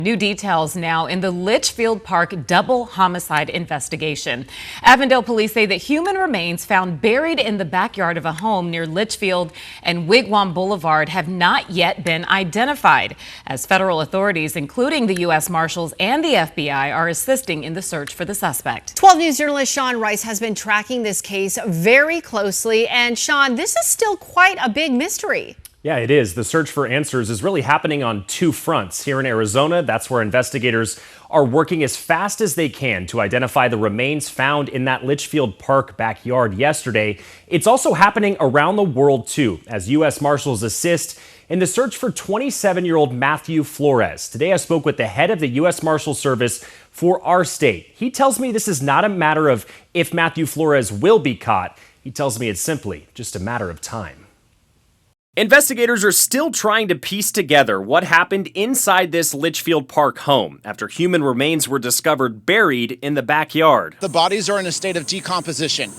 New details now in the Litchfield Park double homicide investigation. Avondale police say that human remains found buried in the backyard of a home near Litchfield and Wigwam Boulevard have not yet been identified, as federal authorities, including the U.S. Marshals and the FBI, are assisting in the search for the suspect. 12 News journalist Sean Rice has been tracking this case very closely. And Sean, this is still quite a big mystery. Yeah, it is. The search for answers is really happening on two fronts. Here in Arizona, that's where investigators are working as fast as they can to identify the remains found in that Litchfield Park backyard yesterday. It's also happening around the world, too, as U.S. Marshals assist in the search for 27-year-old Matthew Flores. Today, I spoke with the head of the U.S. Marshal Service for our state. He tells me this is not a matter of if Matthew Flores will be caught. He tells me it's simply just a matter of time. Investigators are still trying to piece together what happened inside this Litchfield Park home after human remains were discovered buried in the backyard. The bodies are in a state of decomposition.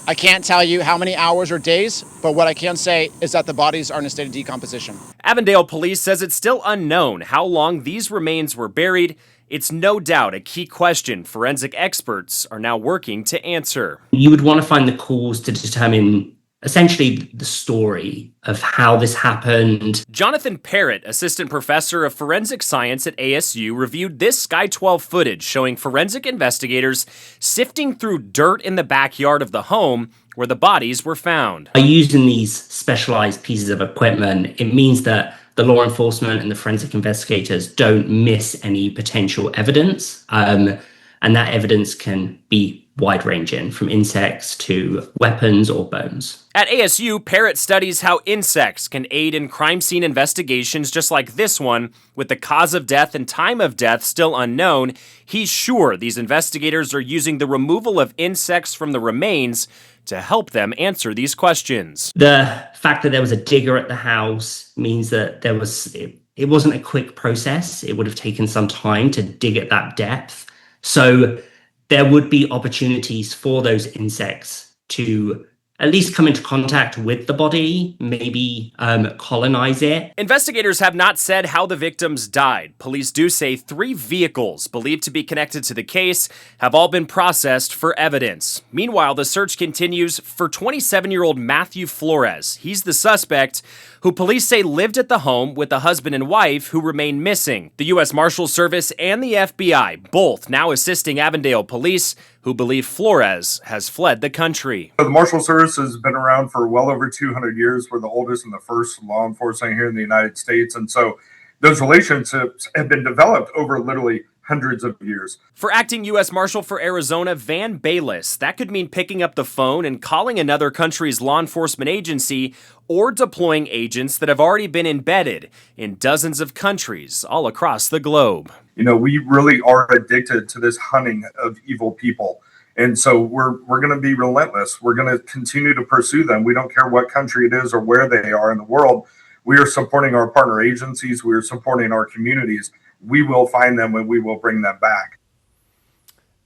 I can't tell you how many hours or days, but what I can say is that the bodies are in a state of decomposition. Avondale police says it's still unknown how long these remains were buried. It's no doubt a key question forensic experts are now working to answer. You would want to find the cause to determine essentially the story of how this happened. Jonathan Parrott, assistant professor of forensic science at ASU, reviewed this Sky 12 footage showing forensic investigators sifting through dirt in the backyard of the home where the bodies were found. By using these specialized pieces of equipment, it means that the law enforcement and the forensic investigators don't miss any potential evidence, and that evidence can be wide-ranging, from insects to weapons or bones. At ASU, Parrott studies how insects can aid in crime scene investigations just like this one. With the cause of death and time of death still unknown, he's sure these investigators are using the removal of insects from the remains to help them answer these questions. The fact that there was a digger at the house means that it wasn't a quick process. It would have taken some time to dig at that depth. So there would be opportunities for those insects to at least come into contact with the body, maybe colonize it. Investigators have not said how the victims died. Police do say 3 vehicles believed to be connected to the case have all been processed for evidence. Meanwhile, the search continues for 27-year-old Matthew Flores. He's the suspect who police say lived at the home with the husband and wife who remain missing. The U.S. Marshals Service and the FBI, both now assisting Avondale police, who believe Flores has fled the country. The Marshal Service has been around for well over 200 years. We're the oldest and the first law enforcement here in the United States. And so those relationships have been developed over literally hundreds of years. For acting U.S. Marshal for Arizona, Van Bayless, that could mean picking up the phone and calling another country's law enforcement agency or deploying agents that have already been embedded in dozens of countries all across the globe. You know, we really are addicted to this hunting of evil people. And so we're going to be relentless. We're going to continue to pursue them. We don't care what country it is or where they are in the world. We are supporting our partner agencies. We are supporting our communities. We will find them and we will bring them back.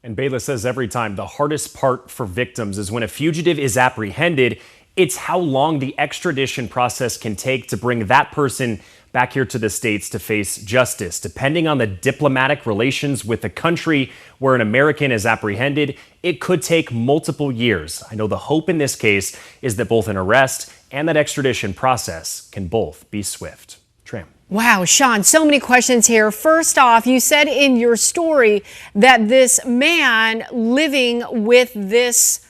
And Bayless says every time the hardest part for victims is when a fugitive is apprehended, it's how long the extradition process can take to bring that person back here to the States to face justice. Depending on the diplomatic relations with the country where an American is apprehended, it could take multiple years. I know the hope in this case is that both an arrest and that extradition process can both be swift. Tram. Wow, Sean, so many questions here. First off, you said in your story that this man living with this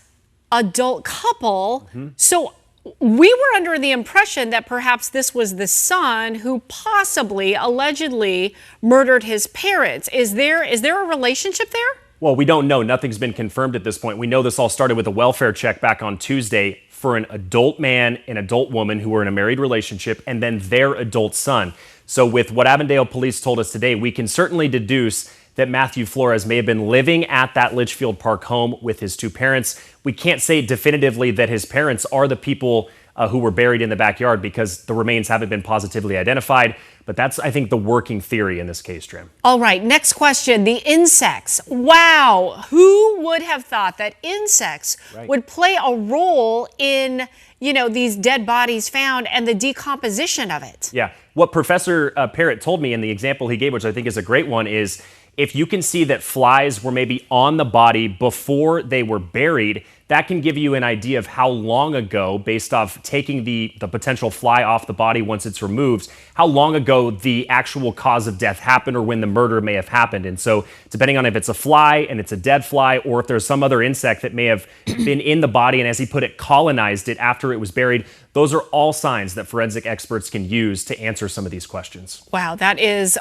adult couple, so we were under the impression that perhaps this was the son who possibly, allegedly, murdered his parents. Is there a relationship there? Well, we don't know. Nothing's been confirmed at this point. We know this all started with a welfare check back on Tuesday for an adult man and adult woman who were in a married relationship and then their adult son. So with what Avondale police told us today, we can certainly deduce that Matthew Flores may have been living at that Litchfield Park home with his 2 parents. We can't say definitively that his parents are the people who were buried in the backyard because the remains haven't been positively identified. But that's, I think, the working theory in this case, Trim. All right, next question. The insects. Wow. Who would have thought that insects would play a role in, these dead bodies found and the decomposition of it? Yeah. What Professor Parrott told me in the example he gave, which I think is a great one, is if you can see that flies were maybe on the body before they were buried, that can give you an idea of how long ago, based off taking the potential fly off the body once it's removed, how long ago the actual cause of death happened or when the murder may have happened. And so depending on if it's a fly and it's a dead fly, or if there's some other insect that may have been in the body and, as he put it, colonized it after it was buried, those are all signs that forensic experts can use to answer some of these questions. Wow, that is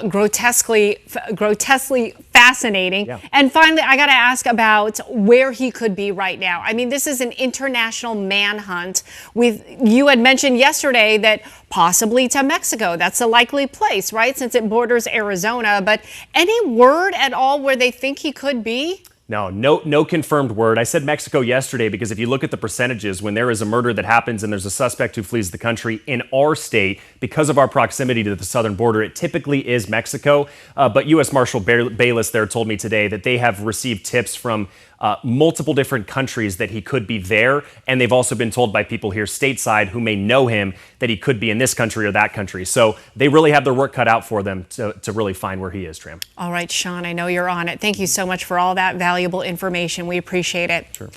grotesquely fascinating. Yeah. And finally, I got to ask about where he could be right now. I mean, this is an international manhunt. You had mentioned yesterday that possibly to Mexico. That's a likely place, right? Since it borders Arizona. But any word at all where they think he could be? No confirmed word. I said Mexico yesterday because if you look at the percentages, when there is a murder that happens and there's a suspect who flees the country in our state, because of our proximity to the southern border, it typically is Mexico. But U.S. Marshal Bayless there told me today that they have received tips from multiple different countries that he could be there. And they've also been told by people here stateside who may know him that he could be in this country or that country. So they really have their work cut out for them to really find where he is, Tram. All right, Sean, I know you're on it. Thank you so much for all that valuable information. We appreciate it. Sure.